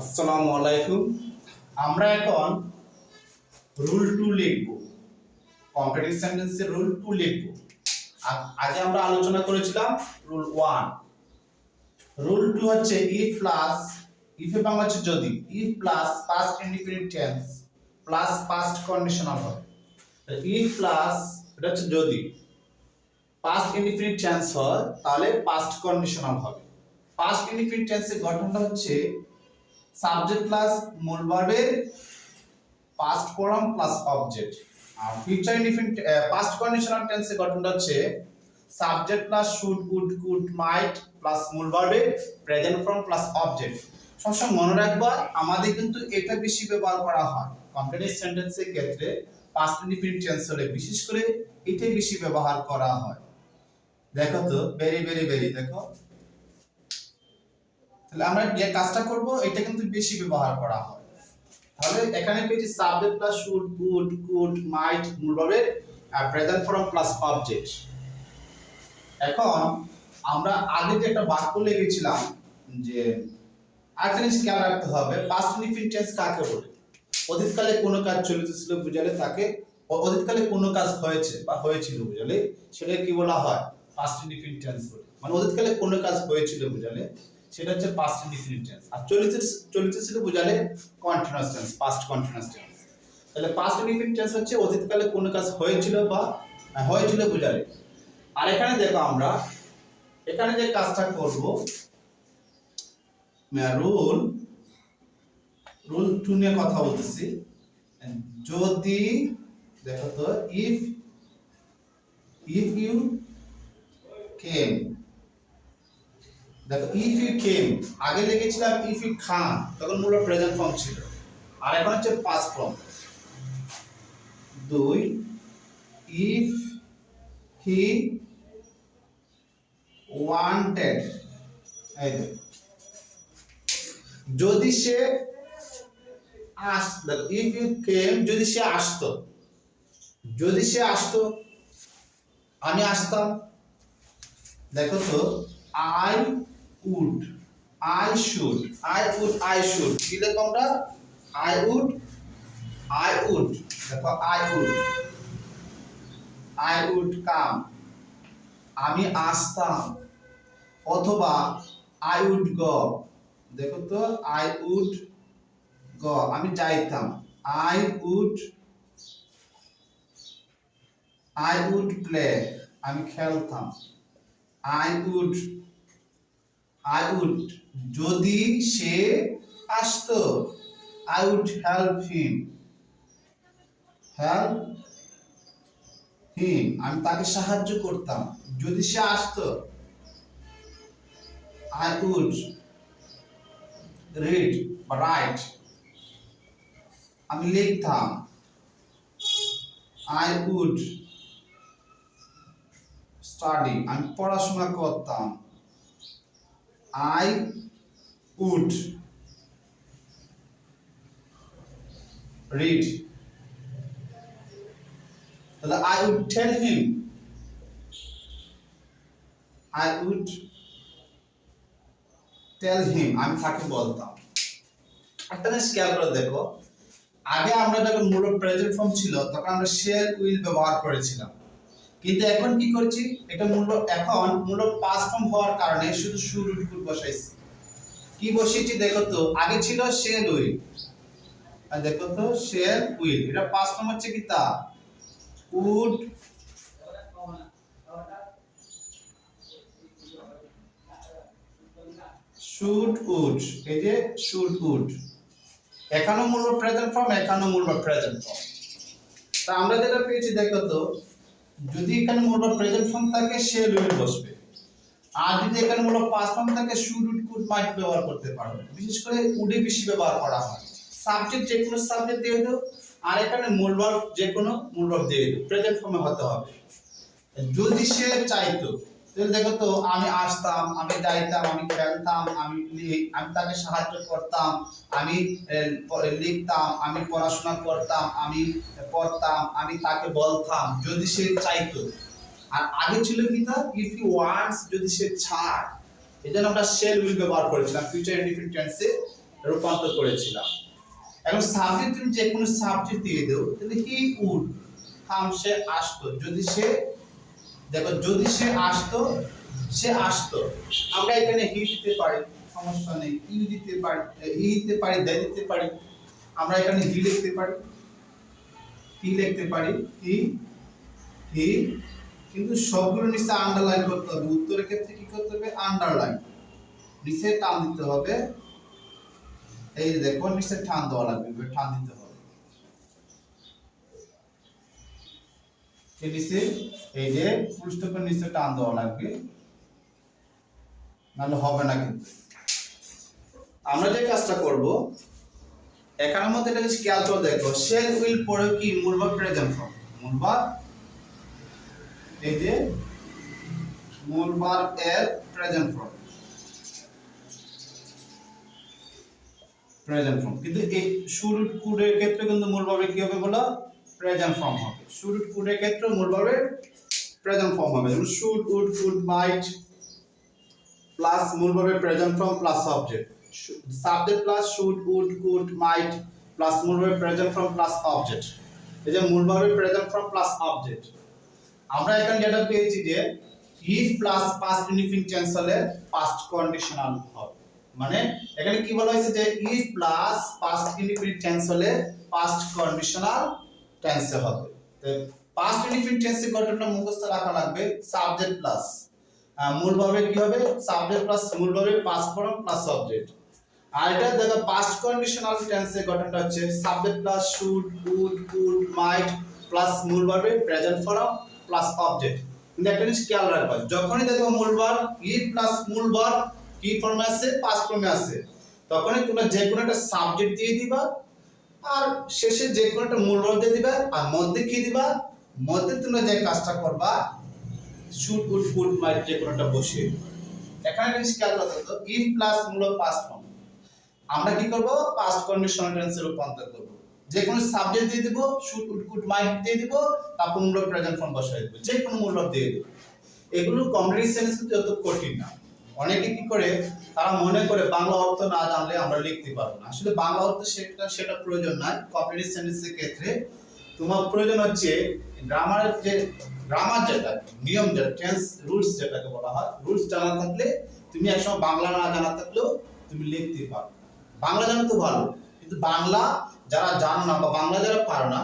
আসসালামু আলাইকুম। আমরা এখন রুল 2 লিখব। কম্পারেটিভ সেন্টেন্সের রুল 2 লিখব। আগে আমরা আলোচনা করেছিলাম রুল 1। রুল 2 হচ্ছে ইফ প্লাস ইফ এর বাংলা হচ্ছে যদি, if plus past indefinite tense plus past conditional হবে। ইফ প্লাস এটা হচ্ছে যদি পাস্ট ইনডিফিনিট টেন্স হয় তাহলে পাস্ট কন্ডিশনাল হবে। পাস্ট ইনডিফিনিট টেন্সের গঠনটা হচ্ছে সাবজেক্ট প্লাস মূল ভার্বের পাস্ট ফর্ম প্লাস অবজেক্ট। আর ফিউচার ইনডিফিনিট পাস্ট কন্ডিশনাল টেন্সের গঠনটা হচ্ছে subject plus should could could might plus মূল ভার্বের প্রেজেন্ট ফর্ম প্লাস অবজেক্ট। সবসময় মনে রাখবা আমাদের কিন্তু এটা বেশি ব্যবহার করা হয় কম্পারেটিভ সেন্টেন্সের ক্ষেত্রে। পাস্ট ইনডিফিনিট টেন্স হলে বিশেষ করে এটাই বেশি ব্যবহার করা হয়। দেখো তো ভেরি ভেরি ভেরি দেখো, তাহলে আমরা যে কাজটা করব এটা কিন্তু বেশি ব্যবহার করা হয়। তাহলে এখানে পেয়েছি subject plus should could could মাইট মূল ভার্বের প্রেজেন্ট ফর্ম প্লাস অবজেক্ট। এখন আমরা আগে যে একটা বাক্য লিখেছিলাম যে আরেকটা জিনিস খেয়াল রাখতে হবে, পাস্ট ইনডিফিনিট টেন্স কাকে বলে? অতীতকালে কোনো কাজ চলিতেছিল বুঝালে তাকে, অতীতকালে কোনো কাজ হয়েছে বা হয়েছিল বুঝালে সেটা কি বলা হয়? পাস্ট ইনডিফিনিট টেন্স বলে। মানে অতীতকালে কোনো কাজ হয়েছিল বুঝালে সেটা হচ্ছে পাস্ট ইনডিফিনিট টেন্স। আর চলিতেছিল বুঝালে continuous tense, past continuous tense. তাহলে পাস্ট ইনডিফিনিট টেন্স হচ্ছে অতীতকালে কোনো কাজ হয়েছিল বা হয়েছিল বুঝালে। আর এখানে দেখো আমরা এখানে যে কাজটা করব রুল 2 নিয়ে কথা বলতেছি। যদি দেখো তো ইফ ইউ কেম, দেখো ইফ ইউ কেম আগে লিখেছিলাম ইফ ইউ খান, তখন মূল প্রেজেন্ট ফর্ম ছিল। আর এখন হচ্ছে past form. 2 if he wanted, এই দেখো যদি সে আসতো, ইফ ইউ কেম যদি সে আসতো, যদি সে আসতো আমি আসতাম। দেখো তো I would, I should, I should কি লিখব আমরা? আই উড দেখো আই উড কাম, আমি আসতাম। অথবা আই উড গো, দেখো তো আই উড গো আমি যাইতাম। আই উড প্লে আমি খেলতাম। আই উড যদি সে আসতো, আই উড হেল্প হিম আমি তাকে সাহায্য করতাম। যদি সে আসতো, আই উড রিড বা রাইট আমি লিখতাম। আই উড স্টাডি আমি পড়াশোনা করতাম। আই উড রিড, তাহলে I would tell him, I would tell him আমি তাকে বলতাম। একটা জিনিস খেয়াল করে দেখো, আগে আমরা যখন মূল প্রেজেন্ট ফর্ম ছিল তখন আমরা শেল উইল ব্যবহার করেছিলাম, কিন্তু এখন কি করছি এটা এখন মূল পাস্ট ফর্ম হওয়ার কারণে শুধু শুড উড কুড বসাইছি। কি বসিয়েছি দেখো তো, আগে ছিল শেল উইল, আর দেখো তো শেল উইল এটা পাস্ট ফর্ম হচ্ছে কি তা উড শুড উড, এই যে শুড উড এখানেও মূল প্রেজেন্ট ফর্ম, এখানেও মূল প্রেজেন্ট ফর্ম। তা আমরা যেটা পেয়েছি দেখো তো, যদি এখানে মূল প্রেজেন্ট ফর্ম থাকে শেল উইল বসবে, আর যদি এখানে মূল পাস্ট ফর্ম থাকে শুড উড কুড মাইট ব্যবহার করতে পারো। বিশেষ করে উডে বেশি ব্যবহার করা হয়। সাবজেক্ট যে কোনো সাবজেক্ট দিয়ে দাও, আর এখানে মূল ভার্ব যে কোনো মূল ভার্ব দিয়ে দাও, প্রেজেন্ট ফর্মে হতে হবে। যদি সে চাইতো, তাহলে দেখো তো আমি আসতাম, আমি যাইতাম, আমি খেলতাম, আমি তাকে সাহায্য করতাম, আমি লিখতাম, আমি পড়াশোনা করতাম, আমি পড়তাম, আমি তাকে বলতাম যদি সে চাইতো। আর আগে ছিল কি তা ইফ ইউ ওয়ান্টস যদি সে চায়, এজন্য আমরা শেল উইল ব্যবহার করেছিলাম ফিউচার ইনডিফিনিট টেন্সে। রূপান্তর করেছিলাম। এখন সাবজেক্ট তুমি যে কোনো সাবজেক্ট দিয়ে দাও, তাহলে হি উড কাম, সে আসতো, যদি সে দেখো যদি সে আসতো, সে আসতো, আমরা এখানে হি দিতে পারি, সমস্যা নেই, ইউ দিতে পারি, ই দিতে পারি, দে দিতে পারি, আমরা এখানে হি লিখতে পারি, হি লিখতে পারি, হি হি কিন্তু সবগুলো নিচে আন্ডারলাইন করতে হবে, উত্তরের ক্ষেত্রে কি করতে হবে, আন্ডারলাইন নিচে টান দিতে হবে, এই দেখো নিচে টান দেওয়া লাগবে, টান দিতে হবে এই নিচে, এই যে ফুল স্টপের নিচে টান দেওয়া লাগবে, নাহলে হবে না। কিন্তু আমরা যে কাজটা করব, এখানের মধ্যে এটা খেয়াল করে দেখো, শেল উইল পরে কি মূলভাব প্রেজেন্ট ফর্ম, মূলভাব, এই যে মূলভাব এর প্রেজেন্ট ফর্ম, প্রেজেন্ট ফর্ম। কিন্তু এই শুড কুড এর ক্ষেত্রে কিন্তু মূলভাবে কি হবে বলো, প্রেজেন্ট ফর্ম হবে। শুড কুড এর ক্ষেত্রে মূলভাবে প্রেজেন্ট ফর্ম হবে, যেমন should would could might plus মূলভাবে present form plus subject, subject plus should would could might plus মূলভাবে প্রেজেন্ট ফর্ম প্লাস অবজেক্ট, এই যে মূলভাবে প্রেজেন্ট ফর্ম প্লাস অবজেক্ট। আমরা এখানে যেটা পেয়েছি যে if plus past indefinite tense হলে পাস্ট কন্ডিশনাল হবে, মানে এখানে কি বলা হয়েছে যে if plus past indefinite tense হলে পাস্ট কন্ডিশনাল টেন্সে হবে। তো পাস্ট ইনডিফিনিট টেন্সের গঠনটা মুখস্থ রাখা লাগবে, সাবজেক্ট প্লাস মূল ভাবে কি হবে, সাবজেক্ট প্লাস মূল ভাবে পাস্ট ফর্ম প্লাস সাবজেক্ট। আর এটা দেখো পাস্ট কন্ডিশনাল টেন্সের গঠনটা হচ্ছে subject plus should would could might plus মূল ভাবে প্রেজেন্ট ফর্ম প্লাস অবজেক্ট। কিন্তু একটা জিনিস খেয়াল রাখবা, যখনই দেখো মূল ভার্ব ই প্লাস মূল ভার্ব কি ফর্মে আছে, পাস্ট ফর্মে আছে, তখনই তোমরা যে কোনো একটা সাবজেক্ট দিয়ে দিবা, আর শেষে যে কোনো একটা মূল ভার্ব দিয়ে দিবা, আর মধ্যে কি দিবা, মধ্যে তোমরা যে কাজটা করবা শুড উড কুড মাইট যে কোনো একটা বসিয়ে দিবা। এখানে একটা জিনিস খেয়াল রাখতে হবে, ইফ প্লাস মূল পাস্ট ফর্ম, আমরা কি করব, পাস্ট কন্ডিশনাল টেন্সে রূপান্তর করব, যে কোনো সাবজেক্ট দিয়ে দেব, শুড উড কুড মাইট দিয়ে দেব, তারপর মূল প্রেজেন্ট ফর্ম বসাই দেব, যে কোনো মূল দিয়ে দেব। এগুলো কমপ্লিট সেন্টেন্স কিন্তু এত কঠিন না। অনেকে কি করে, তারা মনে করে বাংলা অর্থ না জানলে আমরা লিখতে পারবো না, আসলে বাংলা অর্থ সেটা প্রয়োজন নাই। কমপ্লিট সেন্টেন্সের ক্ষেত্রে তোমার প্রয়োজন হচ্ছে গ্রামারের যে গ্রামার, যেটা নিয়ম, যেটা টেন্স রুলস যেটাকে বলা হয়, রুলস জানা থাকলে তুমি একসময় বাংলা না জানা থাকলেও তুমি লিখতে পারো। বাংলা জানো তো ভালো, কিন্তু বাংলা যারা জানো না বা বাংলা যারা পারো না,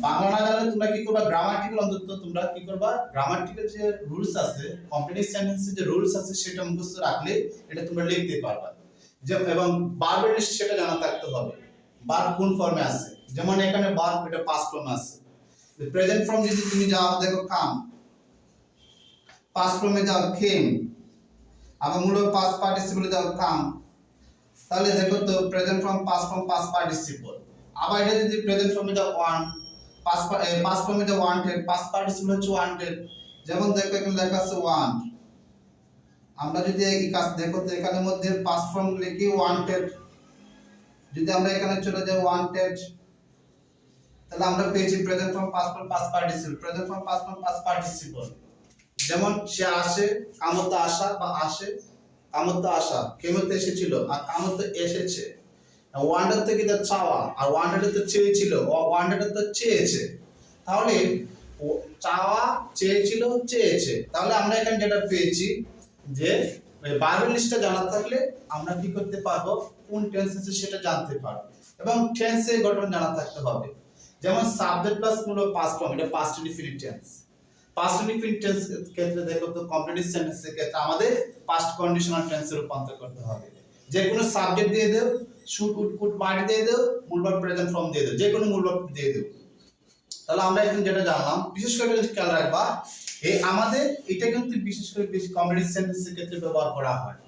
বাংলা না জানলে তোমরা কি করবা, গ্রামাটিক্যাল অন্তত তোমরা কি করবা, গ্রামাটিক্যাল যে রুলস আছে, কমপ্লিট সেন্টেন্সের যে রুলস আছে সেটা মুখস্থ রাখলে এটা তোমরা লিখতে পারবা। যে এবং ভার্বের লিস্ট সেটা জানা থাকতে হবে, ভার্ব কোন ফর্মে আছে, যেমন এখানে ভার্ব এটা পাস্ট ফর্মে আছে। প্রেজেন্ট ফর্ম যদি তুমি যাও দেখো কাম, পাস্ট ফর্মে যাও কেম, আবার মূল পাস্ট পার্টিসিপলে যাও কাম, তাহলে দেখো তো present form past form past participle. আবার এটা যদি প্রেজেন্ট ফর্মে যাও ওয়ান, পাস্ট ফর্মে যাও ওয়ান্টেড, পাস্ট পার্টিসিপল হচ্ছে ওয়ান্টেড, যেমন দেখো এখানে লেখা আছে ওয়ান, আমরা যদি এই কাজ দেখো তো এখানে মধ্যে পাস্ট ফর্ম লিখি ওয়ান্টেড, যদি আমরা এখানে চলে যাই ওয়ান্টেড, তাহলে আমরা পেয়েছি present form past form past participle, present form past form past participle. যেমন সে আসে, কামতে আসা বা আসে, কামতে আসা, কেমতে এসেছিল আর কামতে এসেছে। ওয়ান্ডার থেকে যা চাওয়া, আর ওয়ান্ডারে তো চেয়েছিল, ওয়ান্ডারে তো চেয়েছে, তাহলে চাওয়া, চেয়েছিল, চেয়েছে, তাহলে আমরা এখানে যেটা পেয়েছি যে ভার্বের লিস্টটা জানা থাকলে আমরা কি করতে পারবো, কোন টেন্স আছে সেটা জানতে পারবো, এবং টেন্সের গঠন জানা থাকতে হবে। যেমন সাবজেক্ট প্লাস মূল পাস্ট ফর্ম, এটা past indefinite tense. Past indefinite tense ক্ষেত্রে দেখো তো কমপ্লিট সেন্টেন্সের ক্ষেত্রে আমাদের পাস্ট কন্ডিশনাল টেন্সে রূপান্তর করতে হবে। যে কোনো সাবজেক্ট দিয়ে দাও, শুড উড কুড মাইট দিয়ে দাও, মূল ভার্ব প্রেজেন্ট ফর্ম দিয়ে দাও, যে কোনো মূল ভার্ব দিয়ে দাও। তাহলে আমরা এখন যেটা জানলাম, বিশেষ করে খেয়াল রাখবা, এই আমাদের এটা কিন্তু বিশেষ করে বেশি কমপ্লিট সেন্টেন্সের ক্ষেত্রে ব্যবহার করা হয়।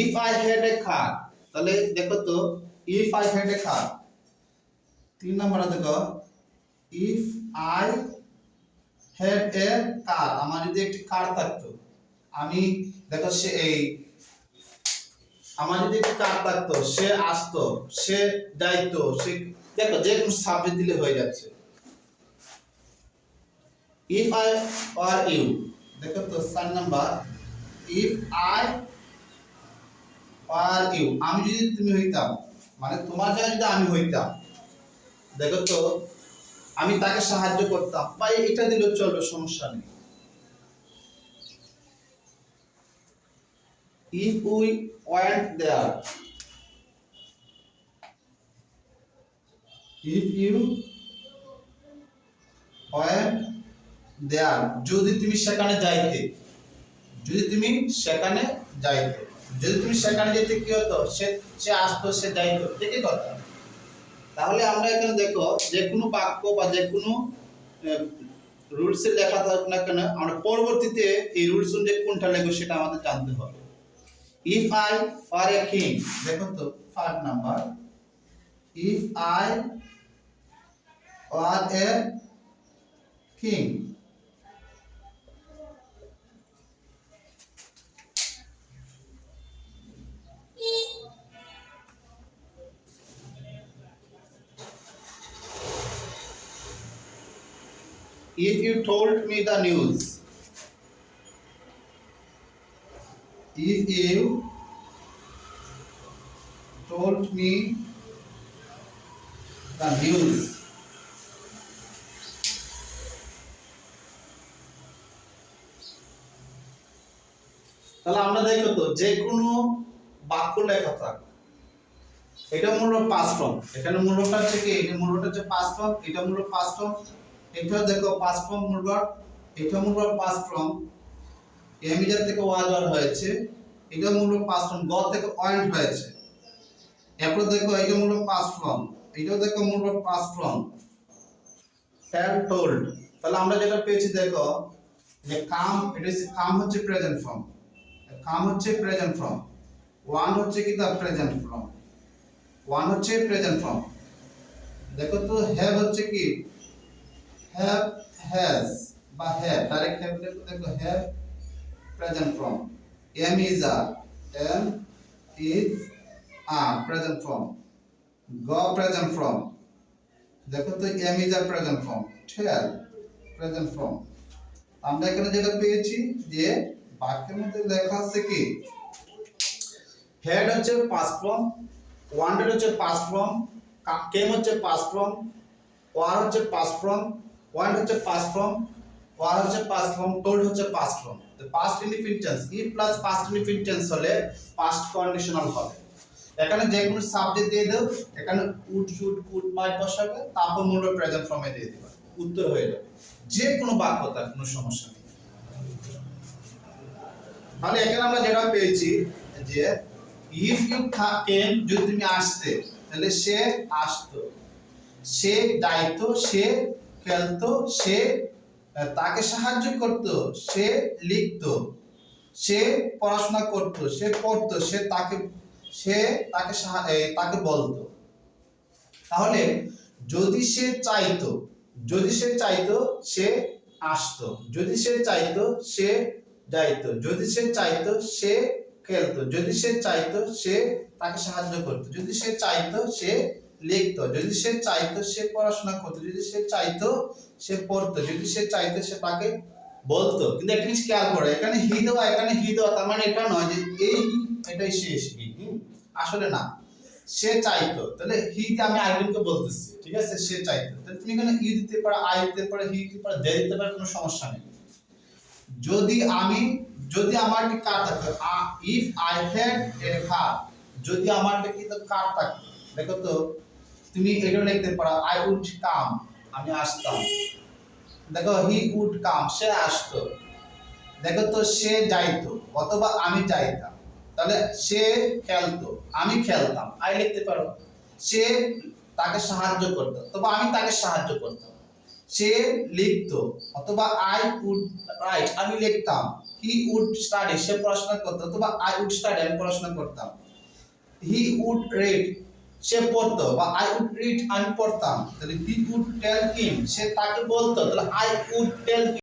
if I had a car, তাহলে দেখো তো if I had a car, 3 নম্বরে দেখো if I had a car, আমার যদি একটি কার থাকতো, আমি দেখো সে এই আমার যদি একটু কার থাকতো, সে আসতো, সে যাইতো, সে দেখো যে কোনো সাবজেক্ট দিলে হয়ে যাচ্ছে। ইফ আই অর ইউ, দেখো তো 4 number, if I or you, আমি যদি তুমি হইতাম, মানে তোমার জায়গায় যদি আমি হইতাম, দেখো তো আমি তাকে সাহায্য করতাম, বা এটা দিলেও চলবে, সমস্যা নেই। If we went there, if you went there, যদি তুমি সেখানে যাইতে, যদি তুমি সেখানে যাইতে, যদি তুমি সেখানে যেতে কি হতো, সে আসতো, সে যাইতো, ঠিকই কথা। তাহলে আমরা এখানে দেখো যে কোনো বাক্য বা যে কোনো রুলস এ লেখা থাকুক না কেন, আমরা পরবর্তীতে এই রুলস অনুযায়ী কোনটা লিখবো সেটা আমাদের জানতে হবে। If I were a king, দেখো তো 5 number, if I were a king, if you told me the news, if you told me the news, তাহলে আমরা দেখো তো যে কোনো বাক্য লেখা থাক, এটা মূল পাস্ট ফর্ম, এখানে মূলটা হচ্ছে কি, এটা মূলটা হচ্ছে পাস্ট ফর্ম, এটা মূল পাস্ট ফর্ম, এটা দেখো পাস্ট ফর্ম মূল ভার্ব, এটা মূল ভার্ব পাস্ট ফর্ম, এমিজার থেকে ওয়াজ ওয়ার হয়েছে, এটা মূল পাস্ট ফর্ম, গ থেকে ওয়েন্ট হয়েছে, এরপর দেখো এটা মূল পাস্ট ফর্ম, এটাও দেখো মূল ভার্ব পাস্ট ফর্ম, টেল টোল্ড, তাহলে আমরা যেটা পেয়েছি দেখো যে কাম, এটা হচ্ছে কাম হচ্ছে প্রেজেন্ট ফর্ম, কাম হচ্ছে প্রেজেন্ট ফর্ম, ওয়ান হচ্ছে কি দা প্রেজেন্ট ফর্ম, ওয়ান হচ্ছে প্রেজেন্ট ফর্ম, দেখো তো হ্যাভ হচ্ছে কি, হ্যাভ হ্যাজ বা হ্যাভ, ডাইরেক্ট হ্যাভ দেখো have present form, am is are, am is are present form, go present form, দেখো তো am is are present form, tell present form. আমরা এখানে যেটা পেয়েছি যে বাক্যের মধ্যে লেখা আছে কি, হেড হচ্ছে পাস্ট ফর্ম, ওয়ান্টেড হচ্ছে পাস্ট ফর্ম, কেম হচ্ছে পাস্ট ফর্ম, ওয়ার হচ্ছে পাস্ট ফর্ম, ওয়ান্ট হচ্ছে পাস্ট ফর্ম, ওয়ার হচ্ছে পাস্ট ফর্ম, টোল্ড হচ্ছে পাস্ট ফর্ম। তো past indefinite tense, if plus past indefinite tense হলে পাস্ট কন্ডিশনাল হবে। এখানে যে কোনো সাবজেক্ট দিয়ে দাও, এখানে উড শুড কুড মাইট বসাবে, তারপর মূল প্রেজেন্ট ফর্মে দিয়ে দিবা, উত্তর হয়ে যাবে। যে কোনো বাক্য তার কোনো সমস্যা নেই। তাহলে এখানে আমরা যেটা পেয়েছি যে ইফ ইউ কেম, যদি তুমি আসতে, তাহলে সে আসতো, সে যাইতো, সে খেলতো, সে তাকে সাহায্য করতো, সে লিখতো, সে পড়াশোনা করতো, সে পড়তো, সে তাকে তাকে বলতো। তাহলে যদি সে চাইতো, যদি সে চাইতো সে আসতো, যদি সে চাইতো সে যাইতো, যদি সে চাইতো সে খেলতো, যদি সে চাইতো সে তাকে সাহায্য করতো, যদি সে চাইতো সে লিখতো, যদি সে চাইতো সে পড়াশোনা করতো, যদি সে চাইতো সে পড়তো, যদি সে চাইতো সে তাকে বলতো। কিন্তু একটা জিনিস খেয়াল করো, এখানে হি দেওয়া, এখানে হি দেওয়া, তার মানে এটা নয় যে এই এটাই শেষ হি, আসলে না, সে চাইতো, তাহলে হি কে আমি আইডেন্টিকে বলতেছি, ঠিক আছে, সে চাইতো, তাহলে তুমি এখানে ই দিতে পারো, আই দিতে পারো, হি দিতে পারো, দে দিতে পারো, কোনো সমস্যা নেই। যদি আমার কি কার থাকতো, ইফ আই হ্যাড এ কার, যদি আমার কি তো কার থাকতো, দেখো তো তুমি এটা লিখতে পারো, আই উড কাম, আমি আসতাম, দেখো হি উড কাম, সে আসতো, দেখো তো সে যাইতো, অথবা আমি যাইতাম, তাহলে সে খেলতো, আমি খেলতাম, আই লিখতে পারো, সে তাকে সাহায্য করতো, অথবা আমি তাকে সাহায্য করতাম, সে লিখতো, অথবা আই উড রাইট, আমি লিখতাম, হি উড স্টাডি, সে পড়াশোনা করতো, অথবা আই উড স্টাডি, আমি পড়াশোনা করতাম, হি উড রিড, সে পড়তো, বা আই উড রিড, আমি পড়তাম, তাহলে হি উড টেল হিম, সে তাকে বলতো, তাহলে আই উড টেল